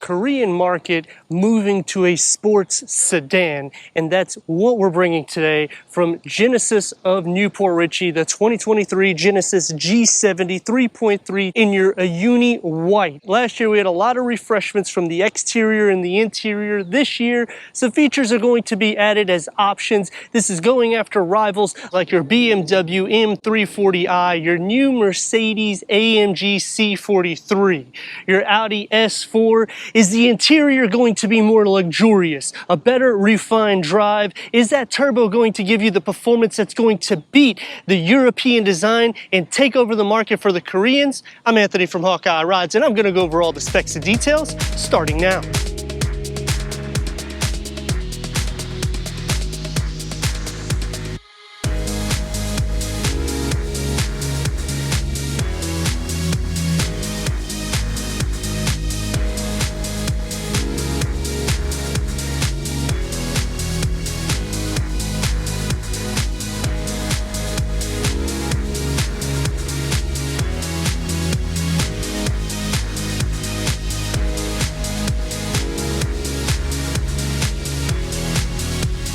Korean market moving to a sports sedan, and that's what we're bringing today from Genesis of Newport Richey, the 2023 Genesis G70 3.3 in your uni white. Last year we had a lot of refreshments from the exterior and the interior. This year some features are going to be added as options. This is going after rivals like your BMW M340i, your new Mercedes AMG C43, your Audi S4. Is the interior going to be more luxurious, a better refined drive? Is that turbo going to give you the performance that's going to beat the European design and take over the market for the Koreans? I'm Anthony from Hawkeye Rides, and I'm going to go over all the specs and details starting now.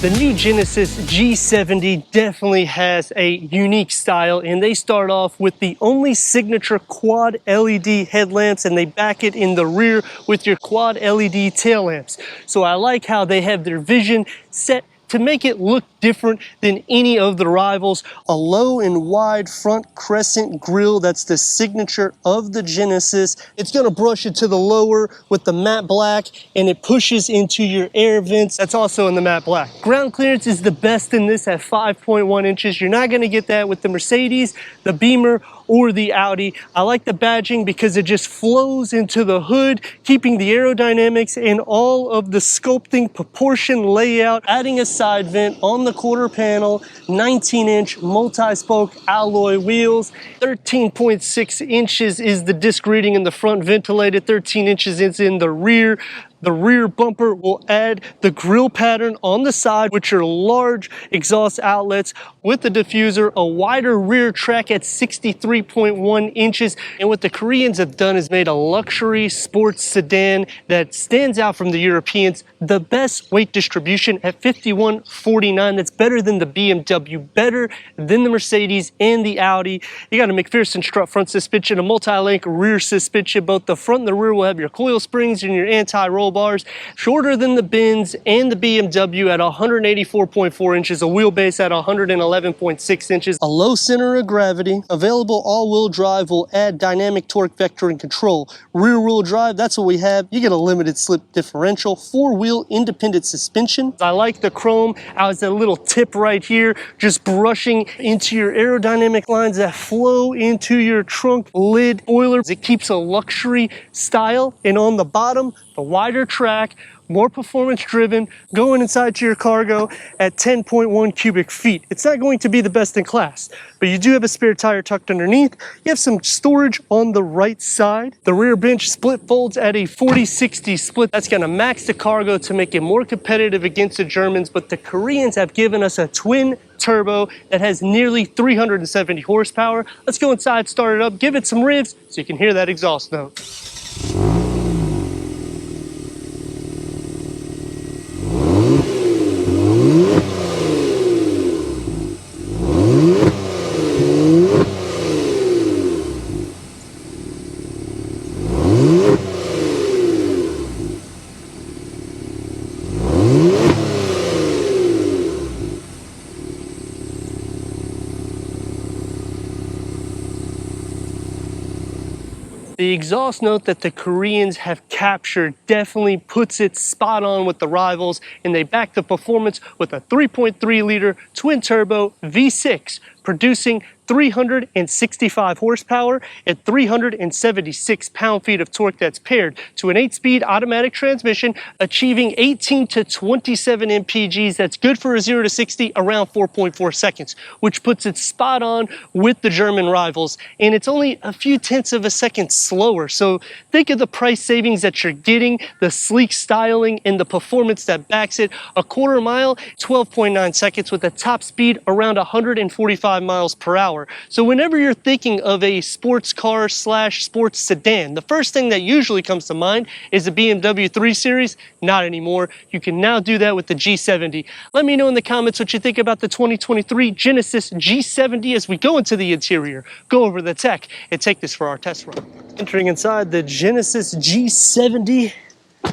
The new Genesis G70 definitely has a unique style, and they start off with the only signature quad LED headlamps, and they back it in the rear with your quad LED tail lamps. So I like how they have their vision set to make it look different than any of the rivals. A low and wide front crescent grille, that's the signature of the Genesis. It's gonna brush it to the lower with the matte black, and it pushes into your air vents. That's also in the matte black. Ground clearance is the best in this at 5.1 inches. You're not gonna get that with the Mercedes, the Beamer, or the Audi. I like the badging because it just flows into the hood, keeping the aerodynamics and all of the sculpting proportion layout, adding a side vent on the quarter panel, 19-inch multi-spoke alloy wheels, 13.6 inches is the disc reading in the front ventilated, 13 inches is in the rear. The rear bumper will add the grille pattern on the side, which are large exhaust outlets with the diffuser, a wider rear track at 63.1 inches. And what the Koreans have done is made a luxury sports sedan that stands out from the Europeans. The best weight distribution at 51.49. That's better than the BMW, better than the Mercedes and the Audi. You got a McPherson strut front suspension, a multi-link rear suspension. Both the front and the rear will have your coil springs and your anti-roll bars, shorter than the Benz and the BMW at 184.4 inches, a wheelbase at 111.6 inches, a low center of gravity, available all-wheel drive will add dynamic torque vectoring control. Rear-wheel drive, that's what we have. You get a limited slip differential, four-wheel independent suspension. I like the chrome as a little tip right here, just brushing into your aerodynamic lines that flow into your trunk lid spoiler. It keeps a luxury style, and on the bottom, the wider track, more performance driven, going inside to your cargo at 10.1 cubic feet. It's not going to be the best in class, but you do have a spare tire tucked underneath. You have some storage on the right side. The rear bench split folds at a 40-60 split. That's gonna max the cargo to make it more competitive against the Germans, but the Koreans have given us a twin turbo that has nearly 370 horsepower. Let's go inside, start it up, give it some revs so you can hear that exhaust note. The exhaust note that the Koreans have captured definitely puts it spot on with the rivals, and they back the performance with a 3.3 liter twin turbo V6 producing 365 horsepower and 376 pound-feet of torque. That's paired to an 8-speed automatic transmission, achieving 18 to 27 mpgs. That's good for a 0 to 60 around 4.4 seconds, which puts it spot on with the German rivals. And it's only a few tenths of a second slower. So think of the price savings that you're getting, the sleek styling, and the performance that backs it. A quarter mile, 12.9 seconds with a top speed around 145 miles per hour. horsepower. So whenever you're thinking of a sports car slash sports sedan, the first thing that usually comes to mind is the BMW 3 Series. Not anymore. You can now do that with the G70. Let me know in the comments what you think about the 2023 Genesis G70 as we go into the interior, go over the tech, and take this for our test run. Entering inside the Genesis G70,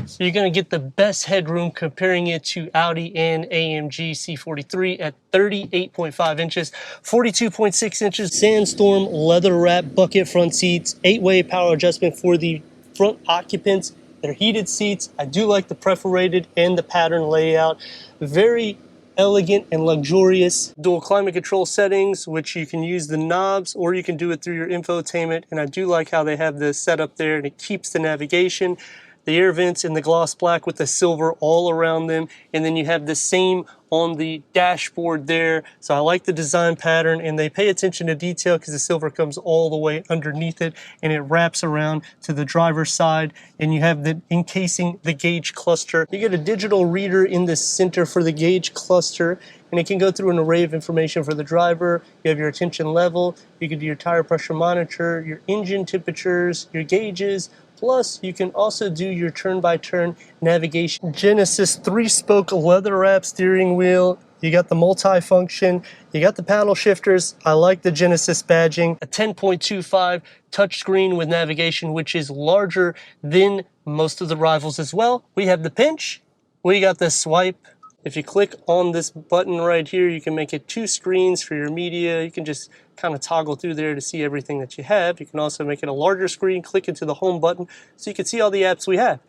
so you're going to get the best headroom comparing it to Audi and AMG C43 at 38.5 inches, 42.6 inches, sandstorm leather wrap bucket front seats, 8-way power adjustment for the front occupants. They're heated seats. I do like the perforated and the pattern layout. Very elegant and luxurious. Dual climate control settings, which you can use the knobs or you can do it through your infotainment. And I do like how they have this set up there and it keeps the navigation. The air vents in the gloss black with the silver all around them, and then you have the same on the dashboard there. So I like the design pattern, and they pay attention to detail because the silver comes all the way underneath it and it wraps around to the driver's side, and you have the encasing the gauge cluster. You get a digital reader in the center for the gauge cluster, and it can go through an array of information for the driver. You have your attention level, you can do your tire pressure monitor, your engine temperatures, your gauges. Plus, you can also do your turn-by-turn navigation. Genesis 3-spoke leather wrap steering wheel. You got the multi-function. You got the paddle shifters. I like the Genesis badging. A 10.25 touchscreen with navigation, which is larger than most of the rivals as well. We have the pinch. We got the swipe. If you click on this button right here, you can make it 2 screens for your media. You can just kind of toggle through there to see everything that you have. You can also make it a larger screen, click into the home button so you can see all the apps we have.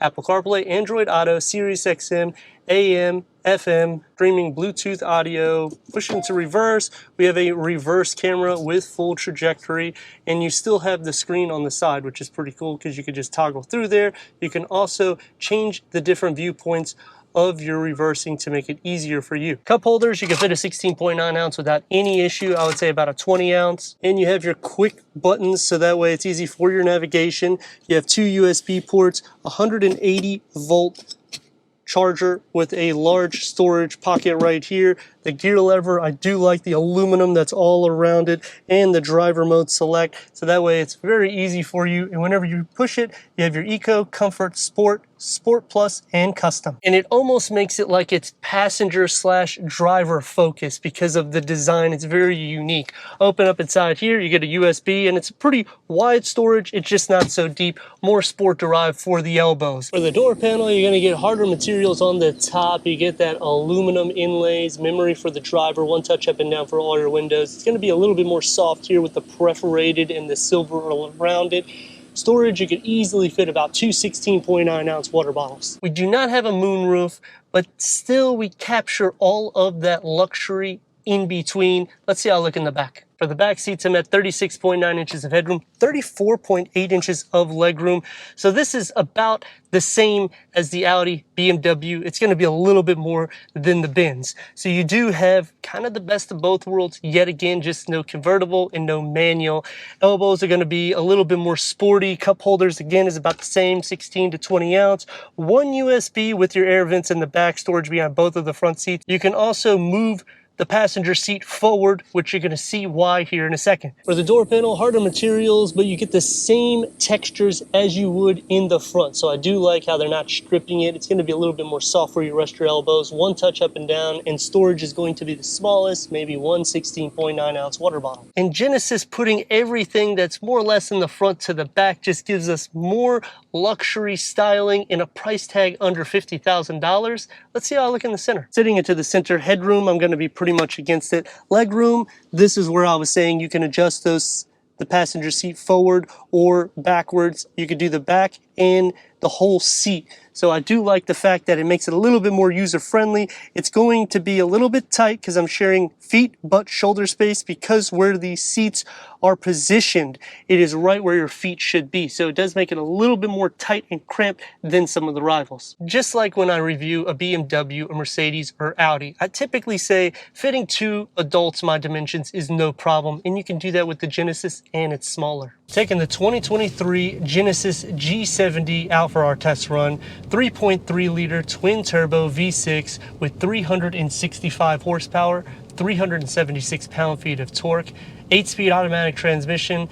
Apple CarPlay, Android Auto, Sirius XM, AM, FM, streaming Bluetooth audio, push into reverse. We have a reverse camera with full trajectory, and you still have the screen on the side, which is pretty cool because you can just toggle through there. You can also change the different viewpoints of your reversing to make it easier for you. Cup holders, you can fit a 16.9 ounce without any issue. I would say about a 20 ounce. And you have your quick buttons, so that way it's easy for your navigation. You have 2 USB ports, 180 volt charger with a large storage pocket right here. The gear lever, I do like the aluminum that's all around it, and the driver mode select, so that way it's very easy for you, and whenever you push it, you have your Eco, Comfort, Sport, Sport Plus, and Custom. And it almost makes it like it's passenger slash driver focused because of the design. It's very unique. Open up inside here, you get a USB, and it's a pretty wide storage. It's just not so deep, more sport derived for the elbows. For the door panel, you're gonna get harder materials on the top. You get that aluminum inlays, memory for the driver, one touch up and down for all your windows. It's going to be a little bit more soft here with the perforated and the silver around it. Storage, you could easily fit about 2 16.9 ounce water bottles. We do not have a moonroof, but still we capture all of that luxury in between. Let's see how I look in the back. For the back seats, I'm at 36.9 inches of headroom, 34.8 inches of legroom. So this is about the same as the Audi, BMW. It's going to be a little bit more than the Benz. So you do have kind of the best of both worlds. Yet again, just no convertible and no manual. Elbows are going to be a little bit more sporty. Cup holders, again, is about the same, 16 to 20 ounce. 1 USB with your air vents in the back, storage behind both of the front seats. You can also move the passenger seat forward, which you're going to see why here in a second. For the door panel, harder materials, but you get the same textures as you would in the front. So I do like how they're not stripping it. It's going to be a little bit more soft where you rest your elbows. One touch up and down, and storage is going to be the smallest, maybe 1 16.9 ounce water bottle. And Genesis putting everything that's more or less in the front to the back just gives us more luxury styling in a price tag under $50,000. Let's see how I look in the center. Sitting into the center headroom, I'm going to be pretty much against it. Leg room, this is where I was saying you can adjust the passenger seat forward or backwards. You could do the back and the whole seat. So I do like the fact that it makes it a little bit more user-friendly. It's going to be a little bit tight because I'm sharing feet, butt, shoulder space, because where these seats are positioned, it is right where your feet should be. So it does make it a little bit more tight and cramped than some of the rivals. Just like when I review a BMW, a Mercedes, or Audi, I typically say fitting 2 adults my dimensions is no problem, and you can do that with the Genesis, and it's smaller. Taking the 2023 Genesis G70 out for our test run, 3.3 liter twin turbo V6 with 365 horsepower, 376 pound-feet of torque, 8-speed automatic transmission.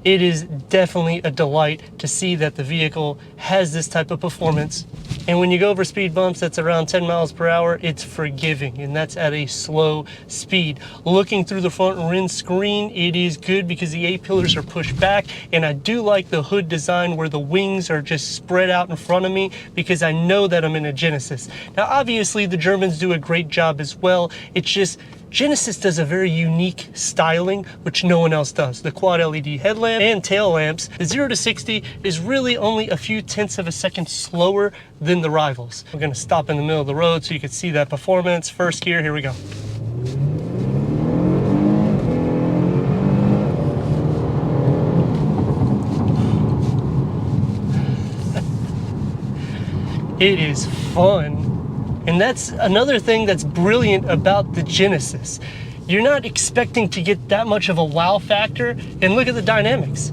It is definitely a delight to see that the vehicle has this type of performance. And when you go over speed bumps that's around 10 miles per hour, it's forgiving, and that's at a slow speed. Looking through the front windscreen, it is good because the A-pillars are pushed back, and I do like the hood design where the wings are just spread out in front of me because I know that I'm in a Genesis. Now, obviously, the Germans do a great job as well. It's just Genesis does a very unique styling, which no one else does. The quad LED headlamp and tail lamps. The 0 to 60 is really only a few tenths of a second slower than the rivals. We're gonna stop in the middle of the road so you can see that performance. First gear, here we go. It is fun. And that's another thing that's brilliant about the Genesis. You're not expecting to get that much of a wow factor, and look at the dynamics.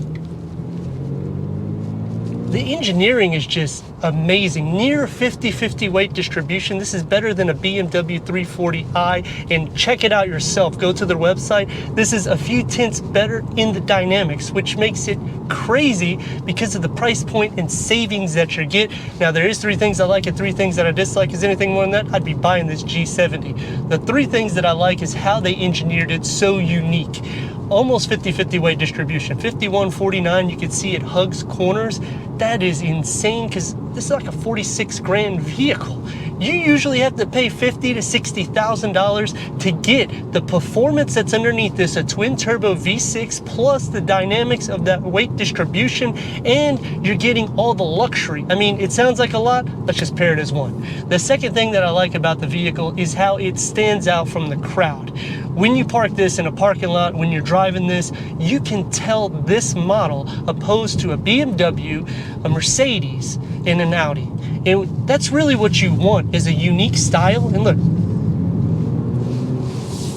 The engineering is just amazing. Near 50-50 weight distribution. This is better than a BMW 340i, and check it out yourself. Go to their website. This is a few tenths better in the dynamics, which makes it crazy because of the price point and savings that you get. Now, there is 3 things I like and 3 things that I dislike. Is anything more than that, I'd be buying this G70. The 3 things that I like is how they engineered it so unique. Almost 50-50 weight distribution. 51-49, you can see it hugs corners. That is insane because this is like a 46 grand vehicle. You usually have to pay $50,000 to $60,000 to get the performance that's underneath this, a twin turbo V6 plus the dynamics of that weight distribution, and you're getting all the luxury. I mean, it sounds like a lot, let's just pair it as one. The second thing that I like about the vehicle is how it stands out from the crowd. When you park this in a parking lot, when you're driving this, you can tell this model opposed to a BMW, a Mercedes, and an Audi. And that's really what you want, is a unique style. And look,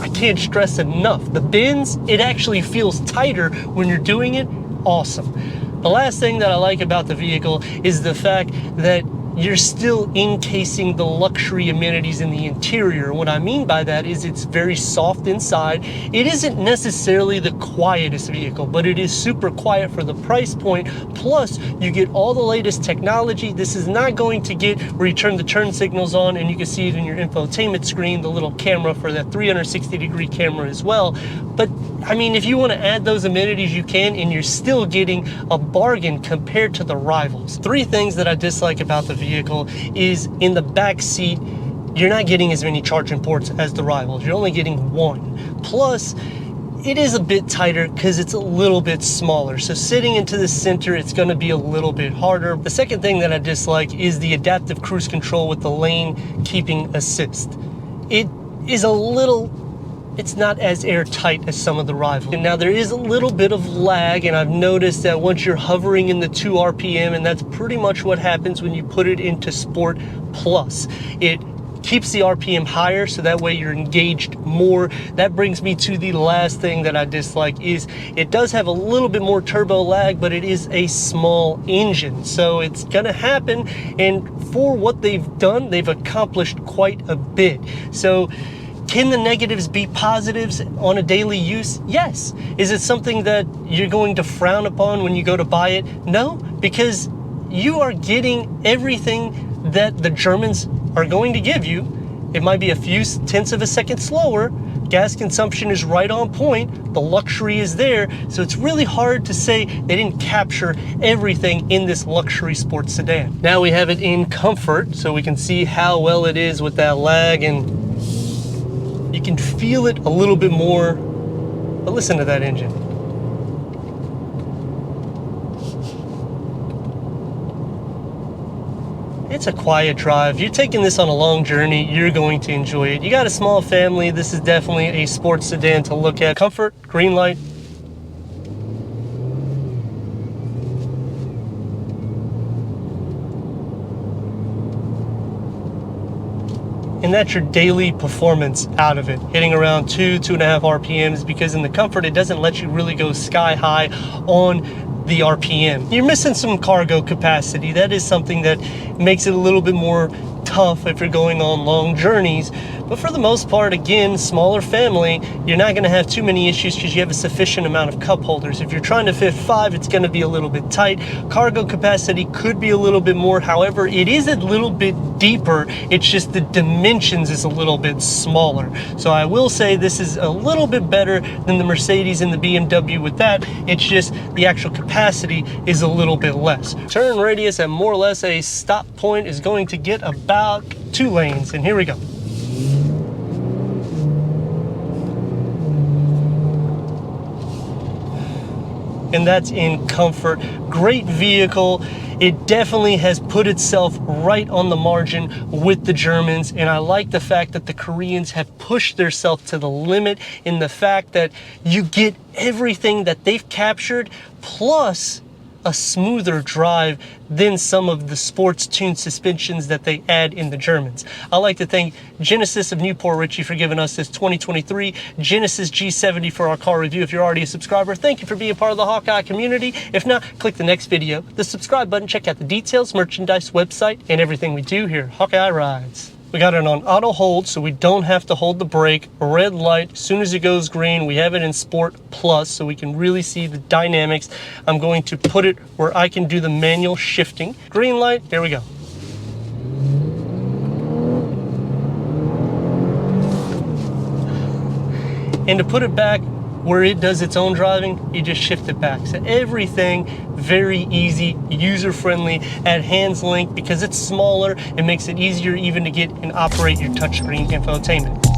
I can't stress enough, the bends, it actually feels tighter when you're doing it. Awesome. The last thing that I like about the vehicle is the fact that you're still encasing the luxury amenities in the interior. What I mean by that is it's very soft inside. It isn't necessarily the quietest vehicle, but it is super quiet for the price point. Plus, you get all the latest technology. This is not going to get where you turn the turn signals on and you can see it in your infotainment screen, the little camera for that 360-degree camera as well. But I mean, if you want to add those amenities, you can, and you're still getting a bargain compared to the rivals. 3 things that I dislike about the vehicle is in the back seat, you're not getting as many charging ports as the rivals. You're only getting 1. Plus, it is a bit tighter because it's a little bit smaller. So sitting into the center, it's going to be a little bit harder. The second thing that I dislike is the adaptive cruise control with the lane keeping assist. It is a little, it's not as airtight as some of the rivals. And now there is a little bit of lag, and I've noticed that once you're hovering in the 2 RPM, and that's pretty much what happens when you put it into Sport Plus. It keeps the RPM higher, so that way you're engaged more. That brings me to the last thing that I dislike is it does have a little bit more turbo lag, but it is a small engine. So it's gonna happen, and for what they've done, they've accomplished quite a bit. So can the negatives be positives on a daily use? Yes. Is it something that you're going to frown upon when you go to buy it? No, because you are getting everything that the Germans are going to give you. It might be a few tenths of a second slower. Gas consumption is right on point. The luxury is there. So it's really hard to say they didn't capture everything in this luxury sports sedan. Now we have it in comfort, so we can see how well it is with that lag, and you can feel it a little bit more, but listen to that engine. It's a quiet drive. You're taking this on a long journey, you're going to enjoy it. You got a small family, this is definitely a sports sedan to look at. Comfort, green light. And that's your daily performance out of it, hitting around 2.5 RPMs, because in the comfort it doesn't let you really go sky high on the RPM. You're missing some cargo capacity. That is something that makes it a little bit more tough if you're going on long journeys. But for the most part, again, smaller family, you're not going to have too many issues because you have a sufficient amount of cup holders. If you're trying to fit 5, it's going to be a little bit tight. Cargo capacity could be a little bit more. However, it is a little bit deeper. It's just the dimensions is a little bit smaller. So I will say this is a little bit better than the Mercedes and the BMW with that. It's just the actual capacity is a little bit less. Turn radius at more or less a stop point is going to get about 2 lanes. And here we go. And that's in comfort. Great vehicle. It definitely has put itself right on the margin with the Germans, and I like the fact that the Koreans have pushed themselves to the limit in the fact that you get everything that they've captured plus a smoother drive than some of the sports tuned suspensions that they add in the Germans. I'd like to thank Genesis of Newport Richey for giving us this 2023 Genesis G70 for our car review. If you're already a subscriber, thank you for being part of the Hawkeye community. If not, click the next video, the subscribe button, check out the details, merchandise, website, and everything we do here. Hawkeye Rides. We got it on auto hold, so we don't have to hold the brake. Red light, as soon as it goes green, we have it in Sport Plus, so we can really see the dynamics. I'm going to put it where I can do the manual shifting. Green light, here we go. And to put it back where it does its own driving, you just shift it back. So everything very easy, user-friendly, at hand's length. Because it's smaller, it makes it easier even to get and operate your touchscreen infotainment.